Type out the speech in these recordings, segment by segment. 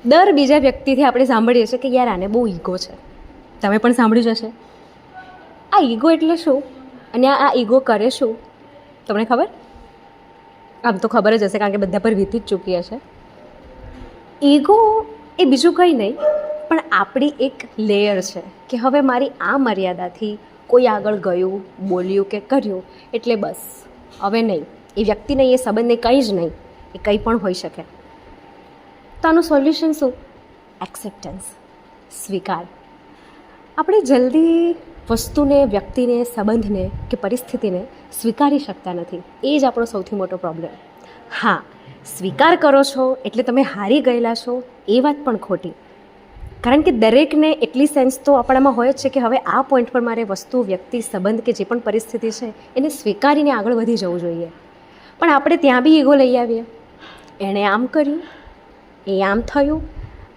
દર બીજા વ્યક્તિથી આપણે સાંભળીએ છીએ કે યાર આને બહુ ઈગો છે. તમે પણ સાંભળ્યું જ હશે. આ ઈગો એટલે શું અને આ ઈગો કરે શું તમને ખબર? આમ તો ખબર જ હશે કારણ કે બધા પર વીતી જ ચૂકી હશે. ઈગો એ બીજું કંઈ નહીં પણ આપણી એક લેયર છે કે હવે મારી આ મર્યાદાથી કોઈ આગળ ગયું, બોલ્યું કે કર્યું એટલે બસ હવે નહીં, એ વ્યક્તિ નહીં, એ સંબંધ નહીં, કંઈ જ નહીં, એ કંઈ પણ હોઈ શકે. તો આનું સોલ્યુશન શું? એક્સેપ્ટન્સ, સ્વીકાર. આપણે જલ્દી વસ્તુને, વ્યક્તિને, સંબંધને કે પરિસ્થિતિને સ્વીકારી શકતા નથી. એ જ આપણો સૌથી મોટો પ્રોબ્લેમ. હા, સ્વીકાર કરો છો એટલે તમે હારી ગયેલા છો એ વાત પણ ખોટી. કારણ કે દરેકને એટલી સેન્સ તો આપણામાં હોય જ છે કે હવે આ પોઈન્ટ પર મારે વસ્તુ, વ્યક્તિ, સંબંધ કે જે પણ પરિસ્થિતિ છે એને સ્વીકારીને આગળ વધી જવું જોઈએ. પણ આપણે ત્યાં બી ઈગો લઈ આવીએ. એણે આમ કર્યું, એ આમ થયું,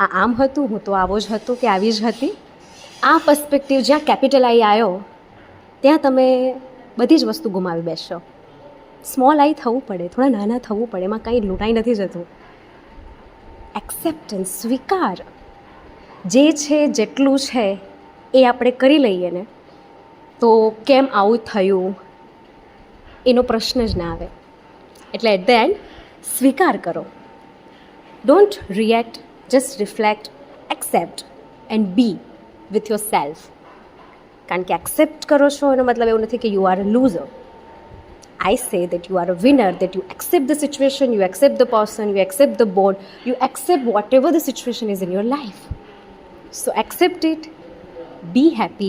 આ આમ હતું, હું તો આવો જ હતો કે આવી જ હતી. આ પર્સ્પેક્ટિવ જ્યાં કેપિટલ આઈ આવ્યો ત્યાં તમે બધી જ વસ્તુ ગુમાવી બેસશો. સ્મોલ આઈ થવું પડે, થોડા નાના થવું પડે, એમાં કંઈ લૂંટાઈ નથી જતું. એક્સેપ્ટન્સ, સ્વીકાર. જે છે જેટલું છે એ આપણે કરી લઈએ ને તો કેમ આવું થયું એનો પ્રશ્ન જ ના આવે. એટલે એટ ધ એન્ડ સ્વીકાર કરો. Don't react, just reflect, accept and be with yourself. કારણ કે એક્સેપ્ટ કરો છો એનો મતલબ એવું નથી કે you are a loser. I say that you are a winner, that you accept the situation, you accept the person, you accept the board, you accept whatever the situation is in your life. So accept it, be happy,